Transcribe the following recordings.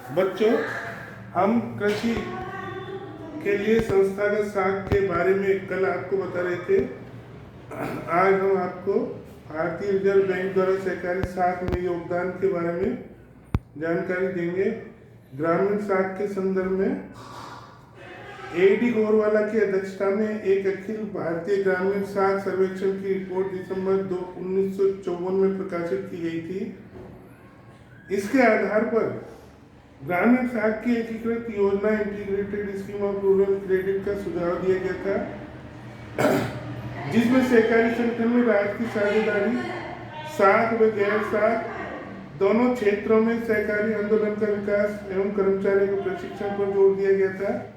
बच्चों, हम कृषि के लिए संस्थागत साख के बारे में कल आपको बता रहे थे। आज हम आपको भारतीय रिजर्व बैंक द्वारा सहकारी साख में योगदान के बारे में जानकारी देंगे। ग्रामीण साख के संदर्भ में AD गोरवाला की अध्यक्षता में एक अखिल भारतीय ग्रामीण साख सर्वेक्षण की रिपोर्ट दिसंबर 1954 में प्रकाशित की गई थी। इसके आधार पर ग्रामीण साख की एकीकृत योजना integrated scheme of rural credit का सुझाव दिया गया था, जिसमें सहकारी संगठन में राज्य की साझेदारी, साख व गैर साख दोनों क्षेत्रों में सहकारी आंदोलन का विकास एवं कर्मचारियों को प्रशिक्षण पर जोर दिया गया था।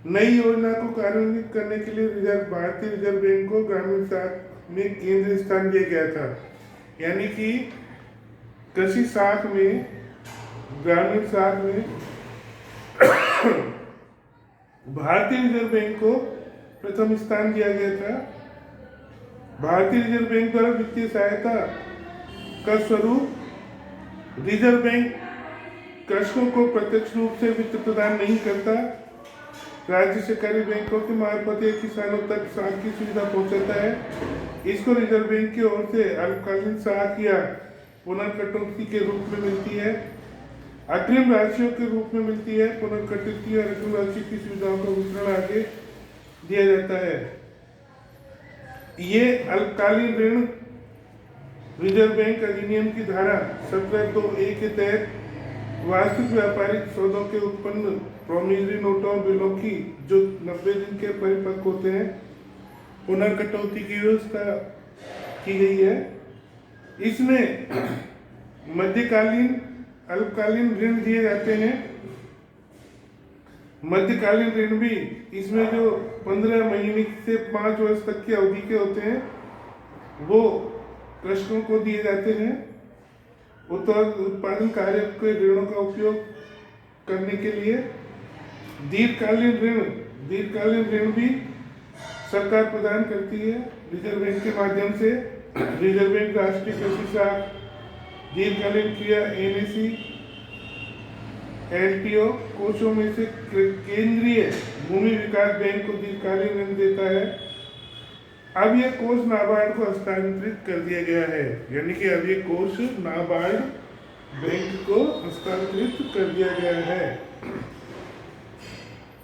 नई योजना को कार्यान्वित करने के लिए भारतीय रिजर्व बैंक को ग्रामीण साख में केंद्रीय स्थान दिया गया था। यानी कि कृषि साख में, ग्रामीण साख में भारतीय रिजर्व बैंक को प्रथम स्थान दिया गया था। भारतीय रिजर्व बैंक द्वारा वित्तीय सहायता का स्वरूप, रिजर्व बैंक कृषकों को प्रत्यक्ष रूप से वित्त प्रदान नहीं करता, राज्य सहकारी बैंकों के मार्फत किसानों तक साख की सुविधा पहुंचाता है। इसको रिजर्व बैंक की ओर से अल्पकालीन साख या पुनर्कटौती के रूप में मिलती है, अग्रिम राशियों के रूप में मिलती है। पुनर्कटौती और अग्रिम राशि की सुविधाओं का वितरण आगे दिया जाता है। ये अल्पकालीन ऋण रिजर्व बैंक अधिनियम की धारा 17(2)(a) के तहत वास्तविक व्यापारिक सौदों के उत्पन्न प्रोमिसरी नोटों और बिलों की जो 90 दिन के परिपक्व होते हैं, पुनर्कटौती की व्यवस्था की गई है। इसमें मध्यकालीन, अल्पकालीन ऋण दिए जाते हैं। मध्यकालीन ऋण भी इसमें जो 15 महीने से 5 वर्ष तक की अवधि के होते हैं, वो कृषकों को दिए जाते हैं। उत्पादन कार्य के ऋणों का उपयोग करने के लिए दीर्घकालीन ऋण भी सरकार प्रदान करती है रिजर्व बैंक के माध्यम से। रिजर्व बैंक राष्ट्रीय कृषि साख, दीर्घकालीन क्रिया NAC, LTO कोषों में से केंद्रीय भूमि विकास बैंक को दीर्घकालीन ऋण देता है। अब यह कोष नाबार्ड को हस्तांतरित कर दिया गया है, यानी कि अब ये कोष नाबार्ड बैंक को हस्तांतरित कर दिया गया है।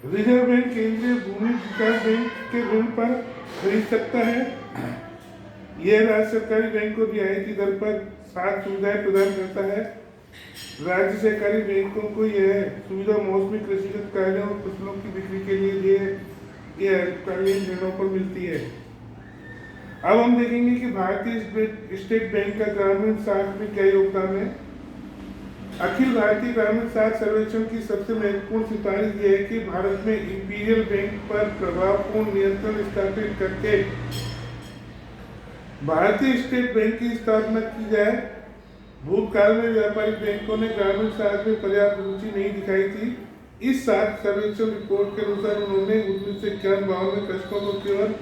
रिजर्व बैंक केंद्रीय भूमि विकास बैंक के ऋण पर खरीद सकता है। यह राज्य सरकारी बैंक को रियायती दर पर साख सुविधाएं प्रदान करता है। राज्य सहकारी बैंकों को यह सुविधा मौसमी कृषिगत कार्यों और फसलों की बिक्री के लिए अल्पकालीन ऋणों पर मिलती है। अब हम देखेंगे कि भारतीय स्टेट बैंक का ग्रामीण साख में क्या योगदान है। अखिल भारतीय ग्रामीण साख सर्वेक्षण की सबसे महत्वपूर्ण सिफारिश यह है कि भारत में इंपीरियल बैंक पर प्रभावपूर्ण नियंत्रण स्थापित करके भारतीय स्टेट बैंक की स्थापना की जाए। भूतकाल में व्यापारिक बैंकों ने ग्रामीण साख में पर्याप्त रुचि नहीं दिखाई थी। इस साख सर्वेक्षण रिपोर्ट के अनुसार उन्होंने 1991 में कृषकों को केवल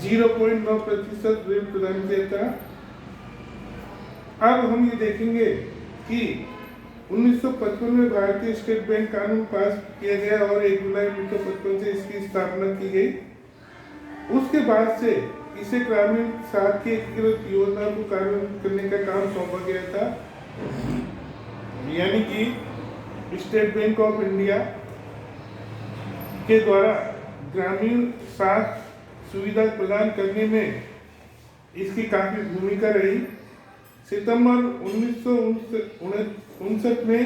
0.9% ऋण प्रदान किया था। अब हम ये देखेंगे कि 1955 में भारतीय स्टेट बैंक कानून पास किया गया और 1 जुलाई 1955 से इसकी स्थापना की गई। उसके बाद से इसे ग्रामीण साख की एकीकृत योजना को कार्यान्वित करने का काम सौंपा गया था। यानी कि स्टेट बैंक ऑफ इंडिया के द्वारा ग्रामीण साख सुविधा प्रदान करने में इसकी काफी भूमिका रही। सितंबर 1959 में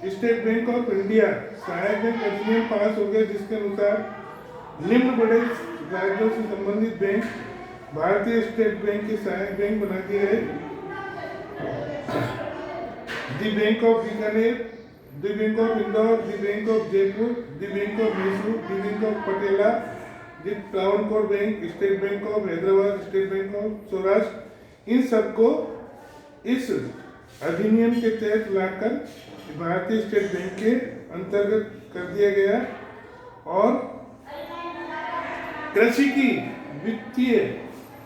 स्टेट बैंक ऑफ इंडिया सहायक बैंक अधिनियम पास हो गया, जिसके अनुसार निम्न बड़े राज्यों से संबंधित बैंक भारतीय स्टेट बैंक के सहायक बैंक बना दिए गए। The bank of Bikaner, the bank of Indore, the bank of Jaipur, the bank of Mysore, the bank of Patiala, the Travancore bank, state bank of Hyderabad, state bank of Saurashtra, इन सबको इस अधिनियम के तहत लाकर भारतीय स्टेट बैंक के अंतर्गत कर दिया गया और कृषि की वित्तीय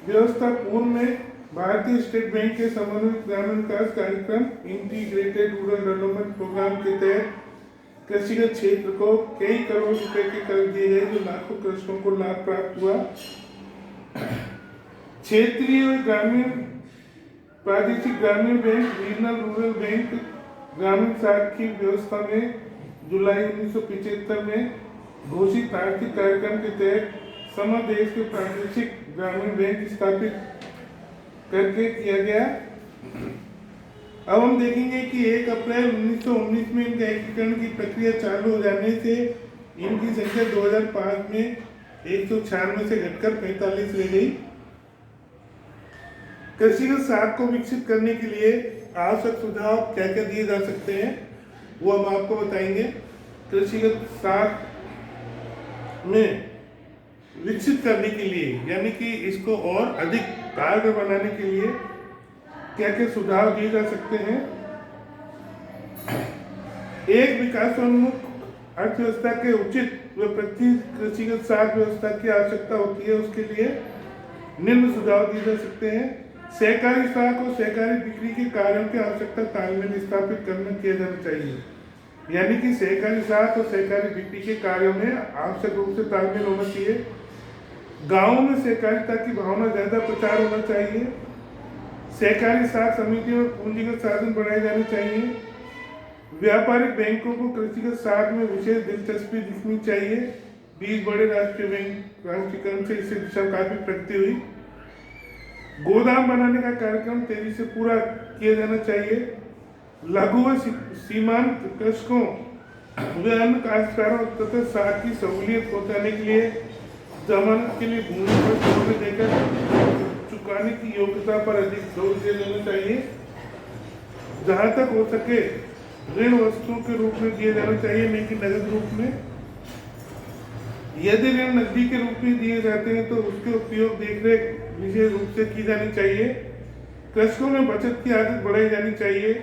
व्यवस्था पूर्व में भारतीय स्टेट बैंक के समन्वित ग्रामीण विकास कार्यक्रम इंटीग्रेटेड रूरल डेवलपमेंट प्रोग्राम के तहत कृषिगत क्षेत्र को कई करोड़ रुपए के कर्ज दिए गए, जो लाखों कृषकों को लाभ प्राप्त हुआ। क्षेत्रीय और ग्रामीण प्रादेशिक ग्रामीण बैंक, रीजनल रूरल बैंक ग्रामीण साख की व्यवस्था में जुलाई 1975 में घोषित आर्थिक कार्यक्रम के तहत समग्र देश के प्रादेशिक ग्रामीण बैंक स्थापित करके किया गया। अब हम देखेंगे कि 1 अप्रैल 1919 में इनका एकीकरण की प्रक्रिया चालू हो जाने से इनकी संख्या 2005 में 196 से घटकर 45 रह गई। कृषिगत साख को विकसित करने के लिए आवश्यक सुझाव क्या क्या दिए जा सकते हैं, वो हम आपको बताएंगे। कृषिगत साख में विकसित करने के लिए, यानी कि इसको और अधिक कारगर बनाने के लिए क्या क्या सुझाव दिए जा सकते हैं। एक विकासोन्मुख अर्थव्यवस्था के उचित व प्रत्यक्ष कृषिगत साख व्यवस्था की आवश्यकता होती है, उसके लिए निम्न सुझाव दिए जा सकते हैं। सहकारी साख और सहकारी बिक्री के कार्यों की आवश्यकता तालमेल स्थापित करना किया जाना चाहिए, यानी कि सहकारी साख और सहकारी बिक्री के कार्यों में आवश्यक रूप से तालमेल होना चाहिए। गांवों में सहकारिता की भावना ज्यादा प्रचार होना चाहिए। सहकारी साख समितियों में पूंजीगत साधन बढ़ाए जाने चाहिए। व्यापारिक बैंकों को कृषिगत साख में विशेष दिलचस्पी दिखनी चाहिए। 20 बड़े राष्ट्रीय बैंक राष्ट्रीयकरण से इस दिशा में काफी प्रगति हुई। गोदाम बनाने का कार्यक्रम तेजी से पूरा किया जाना चाहिए। लघु व सीमांत कृषकों व अन्य काश्तकारों तथा साख की सहूलियत पहुंचाने के लिए जमानत के लिए भूमि पर जोर देकर चुकाने की योग्यता पर अधिक जोर दिया जाना चाहिए। जहां तक हो सके ऋण वस्तुओं के रूप में दिया जाना चाहिए, नहीं कि नगद रूप में। यदि ऋण नकदी के रूप में दिए जाते हैं तो उसके उपयोग देखरेख विशेष रूप से की जानी चाहिए। कृषकों में बचत की आदत बढ़ाई जानी चाहिए।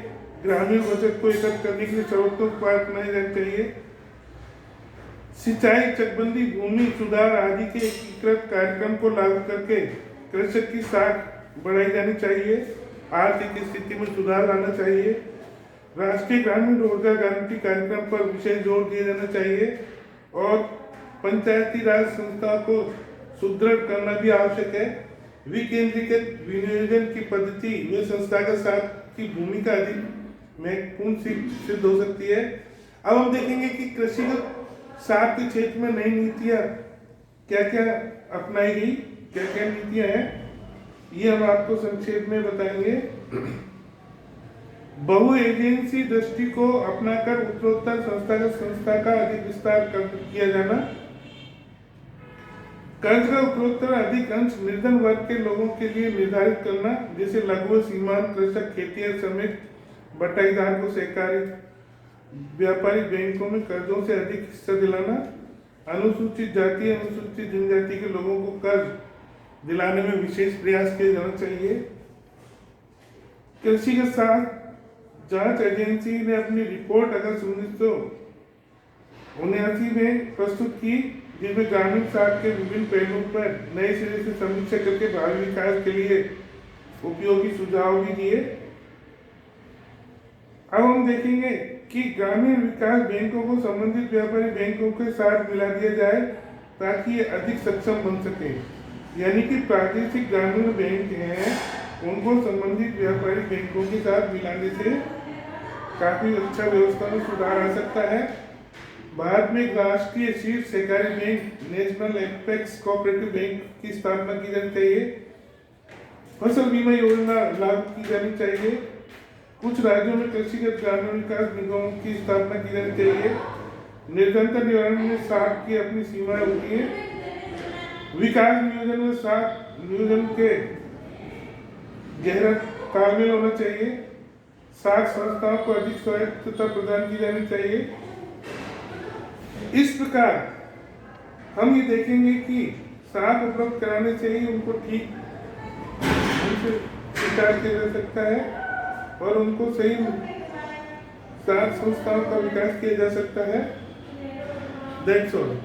ग्रामीण बचत को एकत्र करने के लिए सर्वोत्तम उपाय अपनाए जाने चाहिए। सिंचाई, चकबंदी, भूमि सुधार आदि के एकीकृत कार्यक्रम को लागू करके कृषक की साख बढ़ाई जानी चाहिए। आर्थिक स्थिति में सुधार लाना चाहिए। राष्ट्रीय ग्रामीण रोजगार गारंटी कार्यक्रम पर विशेष जोर दिया जाना चाहिए और पंचायती राज संस्था को सुदृढ़ करना भी आवश्यक है। विकेंद्रीकृत विनियोजन की पद्धति व संस्थागत साख की भूमिका अधिक महत्वपूर्ण सिद्ध हो सकती है। अब हम देखेंगे कि कृषिगत साख के क्षेत्र में नई नीतियां क्या क्या अपनाई गई, क्या क्या नीतियां हैं, ये हम आपको संक्षेप में बताएंगे। बहु एजेंसी दृष्टि को अपनाकर उत्तरोत्तर संस्था का अधिक विस्तार किया जाना। कर्ज का उत्तरोत्तर अधिक अंश निर्धन वर्ग के लोगों के लिए निर्धारित करना, जैसे लघु सीमांत कृषक, खेतिहर समेत बटाईदार को सहकारी व्यापारिक बैंकों में कर्जों से अधिक हिस्सा दिलाना। अनुसूचित जाति, अनुसूचित जनजाति के लोगों को कर्ज दिलाने में विशेष प्रयास किया जाना चाहिए। कृषिगत साख जांच एजेंसी ने अपनी रिपोर्ट अगस्त 1979 में प्रस्तुत की, जिसमें ग्रामीण साख के विभिन्न पहलुओं पर नए सिरे से समीक्षा करके भावी विकास के लिए उपयोगी सुझाव भी दिए। अब हम देखेंगे कि ग्रामीण विकास बैंकों को संबंधित व्यापारी बैंकों के साथ मिला दिया जाए ताकि ये अधिक सक्षम बन सके, यानी कि प्रादेशिक ग्रामीण बैंक हैं उनको संबंधित व्यापारी बैंकों के साथ मिलाने से काफी अच्छा व्यवस्था में सुधार आ सकता है। भारत में एक राष्ट्रीय शीर्ष सहकारी bank national apex cooperative bank की स्थापना की जानी चाहिए। फसल बीमा योजना लागू की जानी चाहिए। कुछ राज्यों में कृषिगत ग्रामीण विकास निगमों की स्थापना की जानी चाहिए। निर्धनता निवारण में साख की अपनी सीमाएं होती है। विकास नियोजन में साख नियोजन के गहरा तालमेल होना चाहिए। साख संस्थाओं को अधिक स्वायत्तता प्रदान की जानी चाहिए। इस प्रकार हम ये देखेंगे कि साख उपलब्ध कराने से ही उनको ठीक उनसे विचार किया जा सकता है और उनको सही साख संस्थाओं का विकास किया जा सकता है। That's all.